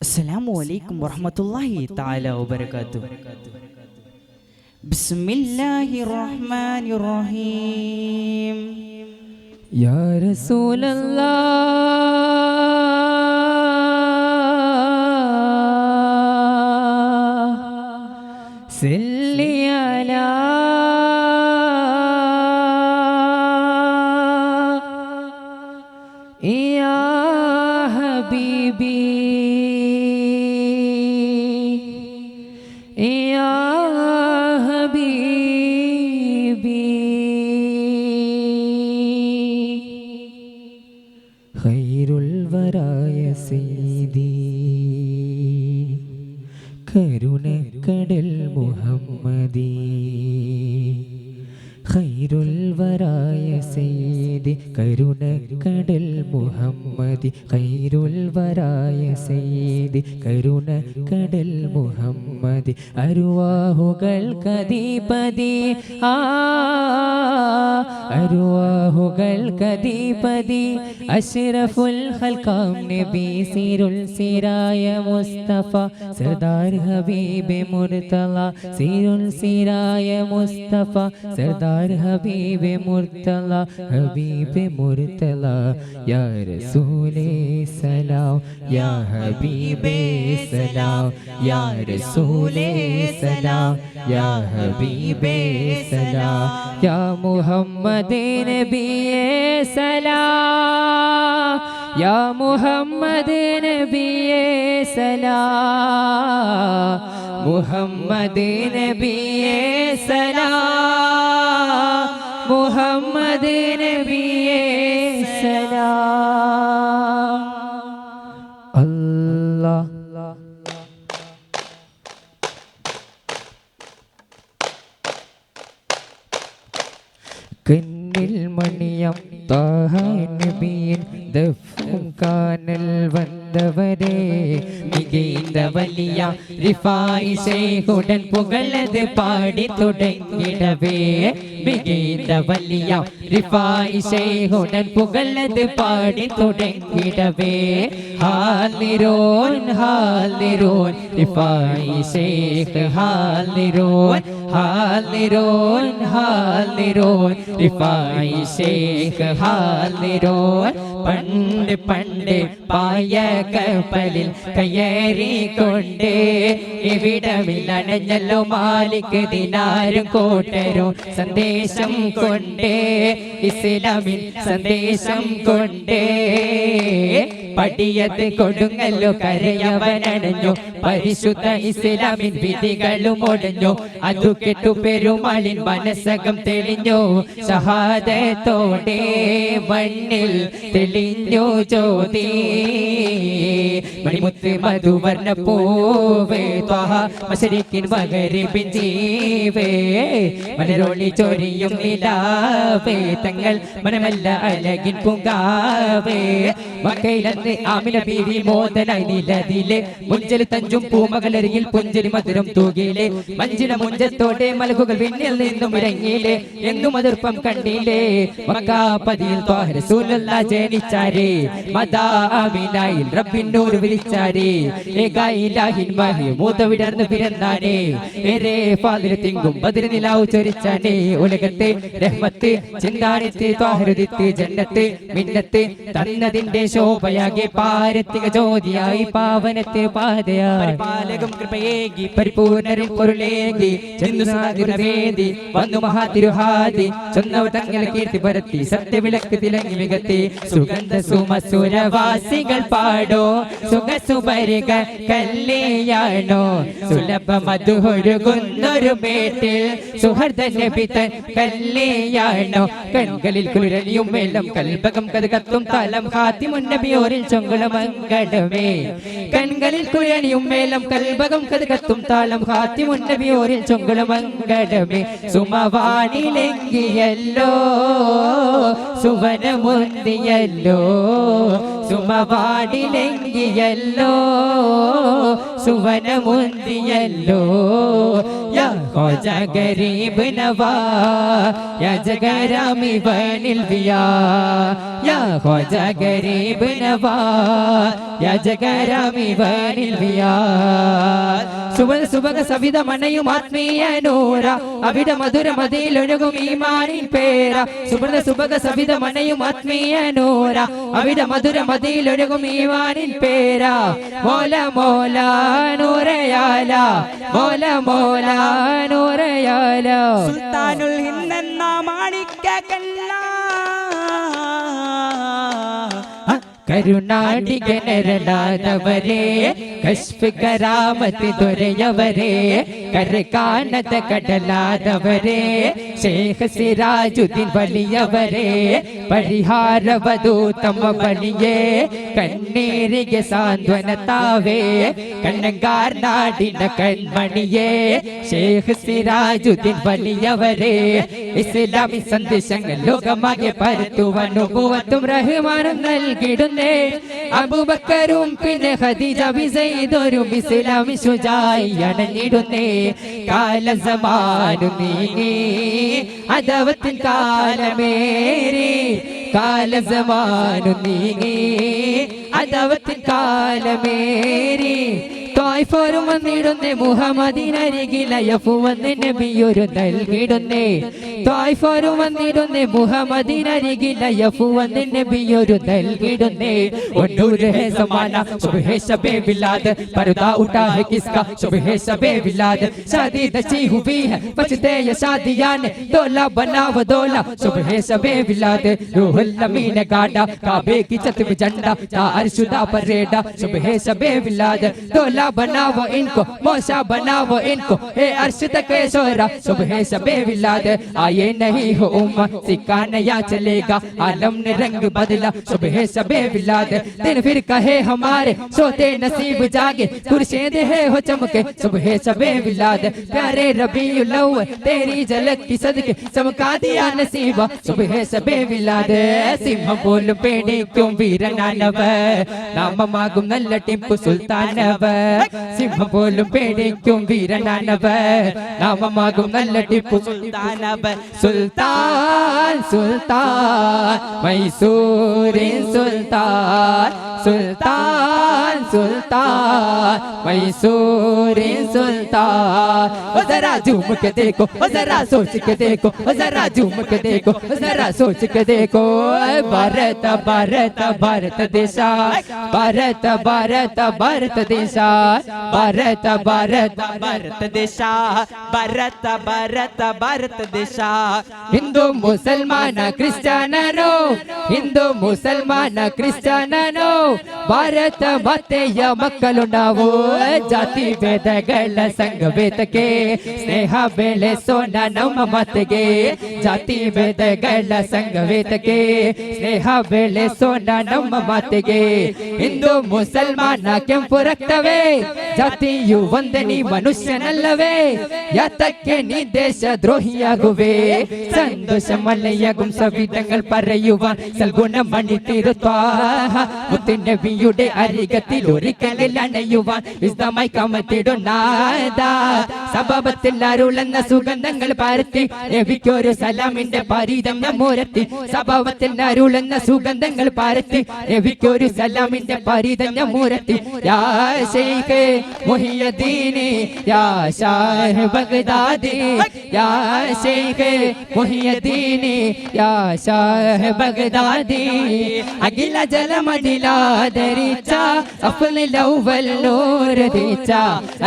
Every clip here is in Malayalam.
अस्सलामु अलैकुम वरहमतुल्लाहि ताला वबरकातुह। बिस्मिल्लाहिर रहमानिर रहीम। या रसूल अल्लाह सल्ली अला या हबीबी या हबीबी ഖൈറുൽ വരായ സയ്യിദി കരുണക്കടൽ മുഹമ്മദി ഖൈറുൽ വരായ സയ്യിദി കരുണക്കടൽ മുഹമ്മദി ഖൈറുൽ വരായ സയ്യിദി കരുണക്കടൽ മുഹമ്മദി അരുവാഹുകൾക്കധിപതി അരുവാഹുകൾക്കധിപതി അഷ്റഫുൽ ഖൽഖാം നബി സിരുൽ സിരായ മുസ്തഫ സർദാർ ഹബീബ് മുർത്തല സിരുൽ സിരായ മുസ്തഫ സർദാർ ഹബീബ് മുർത്തല ഹബീബ് മുർത്തല യാ റസൂലേ സലാം യാ ഹബീബേ സലാം യാ റസൂലേ സലാം യാ ഹബീബേ സലാം യാ മുഹമ്മദ് നബിയേ സലാം യാ മുഹമ്മദ് നബിയേ സലാം മുഹമ്മദ് നബിയേ സലാം മുഹമ്മദ് നബിയേ സലാം അല്ലാഹ് കണ്ണിൽ മണിയം താഹ നബിയിൻ ദഫും കാനൽ വന്നവരേ മികൈന്ത വലിയ റിഫായി ശൈഖുടൻ പുകളത് പാടി തുടങ്ങിടവേ മികൈന്ത വലിയ റിഫായി ശൈഖുടൻ പുകളത് പാടി തുടങ്ങിടവേ ഹാലിരോൻ ഹാലിരോൻ റിഫായി ശൈഖ് ഹാലിരോൻ ഹാലിരോൻ ഹാലിരോൻ റിഫായി ശൈഖ് ഹാലിരോൻ പണ്ട് പണ്ട് പായ കപ്പലിൽ കയറിക്കൊണ്ട് ഇവിടമില്ലണഞ്ഞല്ലോ മാലിക് ദിനാരും കോട്ടരും സന്ദേശം കൊണ്ട് ഇസ്ലാമിൻ സന്ദേശം കൊണ്ട് പടിയത് കൊടുങ്ങല്ലോ കരയവനണഞ്ഞു പരിശുദ്ധ ഇസ്ലാമിൻ വിധികളും ഒടഞ്ഞു അതു കെട്ടു പെരുമാളിൻ മനസ്സകം തെളിഞ്ഞു ഷഹാദത്തോടെ മണ്ണിൽ തെളിഞ്ഞു ജ്യോതി മണിമുത്ത് മധുവർണ്ണ പൂവേ ത്വഹ മശരിക്കിൻ മഗ്രിബിൻ ജീവേ മലരൊളി ചൊരിയും നിലാവേ തങ്ങൾ മനമല്ല അഴകിൻ പൂങ്കാവേ മക്കയിലന്ന് ആമിന ബീവി മോദനായി നിലതിലെ മുഞ്ചൽ തഞ്ചും പൂമകളരിയിൽ പുഞ്ചരി മധുരം തൂകിയിലെ മഞ്ചിന മുഞ്ചത്തോടെ മലകുകൾ പിന്നിൽ നിന്നും ഇറങ്ങിയില്ലേ എന്നും അതിർപ്പം കണ്ടില്ലേ മക്കാപതിയിൽ ത്വാഹ റസൂലുള്ളാഹ് ജനിച്ചാരേ മദാ ആമിനായിൽ റബ്ബിന്നൂർ വിളിച്ചാരേ ഏകായിലാഹിൻ മഹി മൂത്ത വിടർന്ന് പിറന്നാനേ ഏറെ ഫാദിൽ തിങ്കും ബദർ നിലാവ് ചൊരിച്ചാനേ ഉലകത്തെ റഹ്മത്ത് ചിന്താനത്ത് ത്വാഹരുദിത്ത് ജന്നത്ത് മിന്നത്ത് തന്നതിന്റെ ശോഭയാകെ പാരത്തിക ജ്യോതിയായി പാവനത്തെ പാതയായി പാലകം കൃപയേകി പരിപൂർണരിൽ പൊരുളേകി ചെന്നു സാഗരവേദി വന്നു മഹാതിരുഹാദി ചൊന്നവ തങ്ങൾ കീർത്തി പരത്തി സത്യവിളക്ക് തിളങ്ങി മികത്തി സുഗന്ധ സുമസുരവാസികൾ പാടോ സുഖസുപരിക കല്യാണോ സുലഭ മധുഹൊഴുകുന്നൊരു മേട്ടിൽ സുഹൃദന്റെ പിതൻ കല്യാണോ കൺകളിൽ കുളിരലിയും മേലം കൽബകം കത് കത്തും തലം ഹാത്തി മുന്നബിയോരിൽ ചൊങ്കുളമങ്കടമേ കൺകളിൽ കുഴണിയും മേലം കൽബകം കത് കത്തും താളം ഹാത്തി മുന്നബിയോരിൽ ചൊങ്കുളമങ്കടമേ സുമവാണിലെങ്കിയല്ലോ സുവനമുന്തിയല്ലോ സുമവാണിലെങ്കിയല്ലോ സുവനമുന്തിയല്ലോ യാ ഖോജ ഗരീബ് നവാ യാ ജഗരാമി ബനിൽ വിയാ യാ ഖോജ ഗരീബ് നവാ യാ ജഗരമിവനിൽ വിയാൽ സുബക സവിത മനയും ആത്മീയ നൂര അവിടെ മധുര മതിയിലൊഴുകും ഈമാനിൻ പേര സുബക സവിത മനയും ആത്മീയ നൂര അവിടെ മധുര മതിയിലൊഴുകും ഈമാനിൻ പേര മോല മോല നൂറയാല മോല മോല നൂറയാല സുൽത്താനുൽ ഹിന്ദെന്ന മാണിക്യകല്ല കരുണാടികനരനാഥവരേ കശ്ഫ് കരാമത്ത് ദൊരയവരേ കരകാനത കടലാദവരേ ശേഖ് സിരാജുദ്ദീൻ വലിയവരേ പരിഹാരവദൂതമ ബലിയേ കണ്ണീരിಗೆ സാന്ത്വനതാവേ കണ്ണങ്കാർ നാടിന കൺമണിയേ ശേഖ് സിരാജുദ്ദീൻ വലിയവരേ ഇസ്ലാമി സന്ദേശങ്ങൾ ലോകമാകെ പരത്തുവാൻ നുബുവത്തും റഹ്മാനും നൽകിടുന്നേ അബൂബക്കറും പിന്നെ ഖദീജ ബിസൈദും ഇസ്ലാമി ശുജായി അണഞ്ഞിടുന്നേ കാലസമാനു നീങ്ങി അദവത്തിൻ കാലമേറി കാലസമാനു നീങ്ങി അദവത്തിൻ കാലമേറി ത്വായിഫോരും വന്നിടുന്നേ മുഹമ്മദിനരികിലയഫു വന്ന് നബിയൊരു നൽകിടുന്നേ ത്വായിഫോരും വന്നിടുന്നേ മുഹമ്മദിനരികിലയഫു വന്ന് നബിയൊരു നൽകിടുന്നേ ഒന്നൂര് ഹേ സമാന സുബഹേ ശബേ വിലാദ് पर्दा उठा है किसका सुबह सबे विलाद शादी दची हुई है बचते ये शादियां ने दोला बना वो दोला सुबह सबे विलाद रूहुल अमीन गाड़ा काबे की छत में झंडा ता अर्शुदा परेडा सुबह सबे विलाद दोला बना वो इनको मौसा बना वो इनको ए अर्श तक सोरा सुबह सबे विलाद आए नहीं हो उम्मा सिक्का नया चलेगा आलम ने रंग बदला सुबह सबे विलाद दिन फिर कहे हमारे सोते नसीब जागे खुर्शीद है हो चमके सुबह सबे विलाद प्यारे रबीउल अव्वल तेरी झलक की सदके चमका दिया नसीबा सुबह सबे विलाद सिंह बोल पेड़ी क्यों वीरनानव नाम मागुम नल्ल टिंपु सुल्तानव सिंह बोल पेड़ी क्यों वीरनानव नाम मागुम नल्ल टिंपु सुल्तानव सुल्तान सुल्तान मैसूरिन सुल्तान सुल्तान सुल्तान मैसूरिन सुल्तान जरा झूम के देखो जरा सोच के देखो जरा झूम के देखो जरा सोच के देखो भारत भारत भारत देशा भारत भारत भारत देशा भारत भारत भारत देशा भारत भारत भारत देशा हिंदू मुसलमान ಕ್ರಿಶ್ಚಿಯನರು ಹಿಂದೂ ಮುಸಲ್ಮಾನ ಕ್ರಿಶ್ಚಿಯನರು ಭಾರತ ಮಾತೆಯ ಮಕ್ಕಳು ನಾವು ಜಾತಿ ಭೇದಗಳ ಸಂಘವೇದಕ್ಕೆ ಸ್ನೇಹ ಬೆಳೆಸೋಣ ನಮ್ಮ ಮಾತೆಗೆ ಜಾತಿ ಭೇದಗಳ ಸಂಘವೇದಕ್ಕೆ ಸ್ನೇಹ ಬೆಳೆಸೋಣ ನಮ್ಮ ಮಾತೆಗೆ ಹಿಂದೂ ಮುಸಲ್ಮಾನ ಕೆಂಪು ರಕ್ತವೇ ಜಾತಿಯು ಒಂದೇ ನೀ ಮನುಷ್ಯನಲ್ಲವೇ ಯಾತಕ್ಕೆ ನೀ ದೇಶ ദ്രോഹിയാകുവേ സന്തോഷ മലയാകും സവിധങ്ങൾ പറയുവാൻ സൽഗുണം മണിത്തിരുത്വാഹ മുത്തുനബിയുടെ അരികത്തിൽ ഒരിക്കലിൽ അണയുവാൻ വിശദമായി കമത്തിടുന്നാദ സബബത്തിൽ അരുളെന്ന സുഗന്ധങ്ങൾ പരത്തി നബിക്കൊരു സലാമിന്റെ പരിതം നമ്മൂരത്തി സബബത്തിൽ അരുളെന്ന സുഗന്ധങ്ങൾ പരത്തി നബിക്കൊരു സലാമിന്റെ പരിതം നമ്മൂരത്തി യാ ശൈഖ് മുഹിയുദ്ദീൻ യാ ഷാഹ് ബഗ്ദാദി യാ ശൈഖ് മുഹിയുദ്ദീൻ യാ ഷാഹ് ബഗ്ദാദി അഖില ജലമദിലാദരിച്ച അഫ്ളൽ അവൽ നൂർ ദിച്ച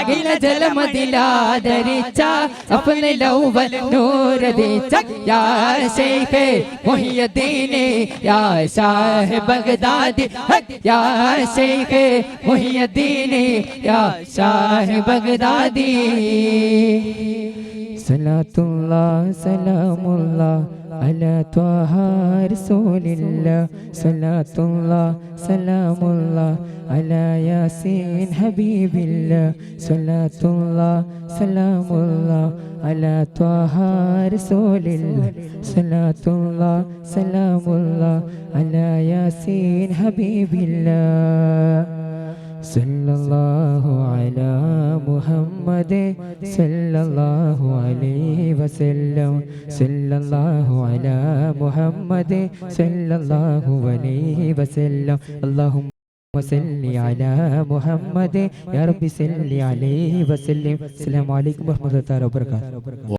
അഖില ജലമദിലാദരിച്ച അഫ്ളൽ അവൽ നൂർ ദിച്ച യാ ശൈഖ് മുഹിയുദ്ദീൻ യാ ഷാഹ് ബഗ്ദാദി യാ ശൈഖ് മുഹിയുദ്ദീൻ യാ ഷാഹ് ബഗ്ദാദി സലാത്തുല്ലാഹ് സലാമുല്ലാഹ് على طه رسول الله صلاة الله سلام الله على ياسين حبيب الله صلاة الله سلام الله على طه رسول الله صلاة الله سلام الله على ياسين حبيب الله صلى الله على محمد صلى الله عليه وسلم صلى الله على محمد صلى الله عليه وسلم اللهم വസല്ലി അലാ മുഹമ്മദ് യാ റബ്ബി സല്ലി അലൈഹി വസല്ലം. അസ്സലാമു അലൈക്കും വറഹ്മത്തുള്ളാഹി വബറകാതുഹു.